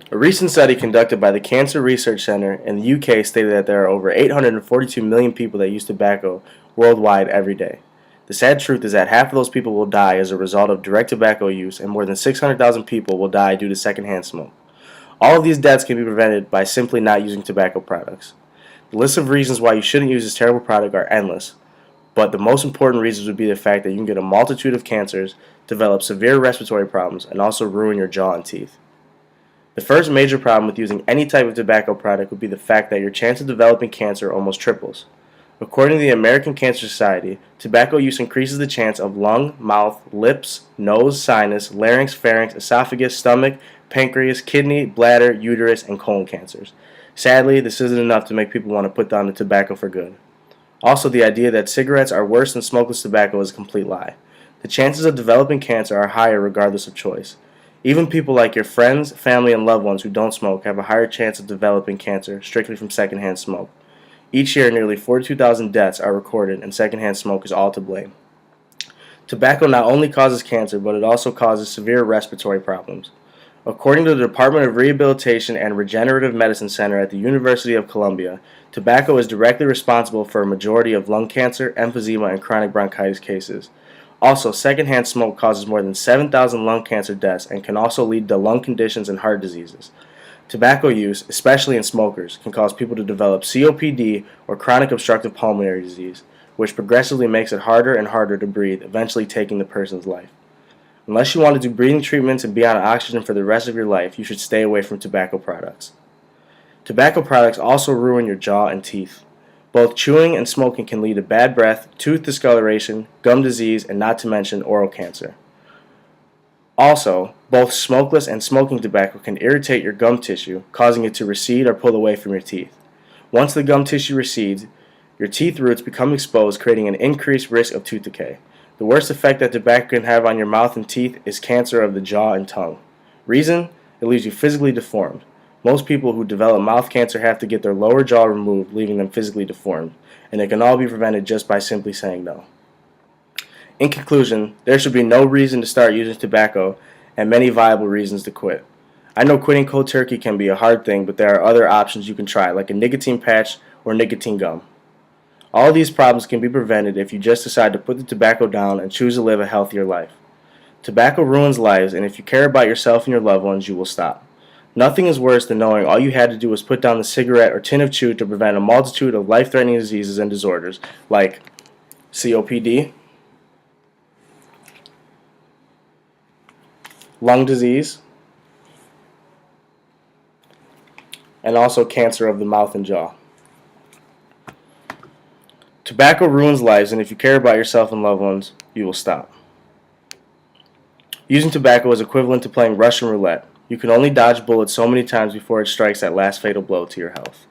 A recent study conducted by the Cancer Research Center in the UK stated that there are over 842 million people that use tobacco worldwide every day. The sad truth is that half of those people will die as a result of direct tobacco use, and more than 600,000 people will die due to secondhand smoke. All of these deaths can be prevented by simply not using tobacco products. The list of reasons why you shouldn't use this terrible product are endless, but the most important reasons would be the fact that you can get a multitude of cancers, develop severe respiratory problems, and also ruin your jaw and teeth. The first major problem with using any type of tobacco product would be the fact that your chance of developing cancer almost triples. According to the American Cancer Society, tobacco use increases the chance of lung, mouth, lips, nose, sinus, larynx, pharynx, esophagus, stomach, pancreas, kidney, bladder, uterus, and colon cancers. Sadly, this isn't enough to make people want to put down the tobacco for good. Also, the idea that cigarettes are worse than smokeless tobacco is a complete lie. The chances of developing cancer are higher regardless of choice. Even people like your friends, family, and loved ones who don't smoke have a higher chance of developing cancer strictly from secondhand smoke. Each year, nearly 42,000 deaths are recorded, and secondhand smoke is all to blame. Tobacco not only causes cancer, but it also causes severe respiratory problems. According to the Department of Rehabilitation and Regenerative Medicine Center at the University of Columbia, tobacco is directly responsible for a majority of lung cancer, emphysema, and chronic bronchitis cases. Also, secondhand smoke causes more than 7,000 lung cancer deaths and can also lead to lung conditions and heart diseases. Tobacco use, especially in smokers, can cause people to develop COPD or chronic obstructive pulmonary disease, which progressively makes it harder and harder to breathe, eventually taking the person's life. Unless you want to do breathing treatments and be on oxygen for the rest of your life, you should stay away from tobacco products. Tobacco products also ruin your jaw and teeth. Both chewing and smoking can lead to bad breath, tooth discoloration, gum disease, and not to mention oral cancer. Also, both smokeless and smoking tobacco can irritate your gum tissue, causing it to recede or pull away from your teeth. Once the gum tissue recedes, your teeth roots become exposed, creating an increased risk of tooth decay. The worst effect that tobacco can have on your mouth and teeth is cancer of the jaw and tongue. Reason? It leaves you physically deformed. Most people who develop mouth cancer have to get their lower jaw removed, leaving them physically deformed, and it can all be prevented just by simply saying no. In conclusion, there should be no reason to start using tobacco and many viable reasons to quit. I know quitting cold turkey can be a hard thing, but there are other options you can try, like a nicotine patch or nicotine gum. All these problems can be prevented if you just decide to put the tobacco down and choose to live a healthier life. Tobacco ruins lives, and if you care about yourself and your loved ones, you will stop. Nothing is worse than knowing all you had to do was put down the cigarette or tin of chew to prevent a multitude of life-threatening diseases and disorders like COPD, lung disease, and also cancer of the mouth and jaw. Tobacco ruins lives, and if you care about yourself and loved ones, you will stop. Using tobacco is equivalent to playing Russian roulette. You can only dodge bullets so many times before it strikes that last fatal blow to your health.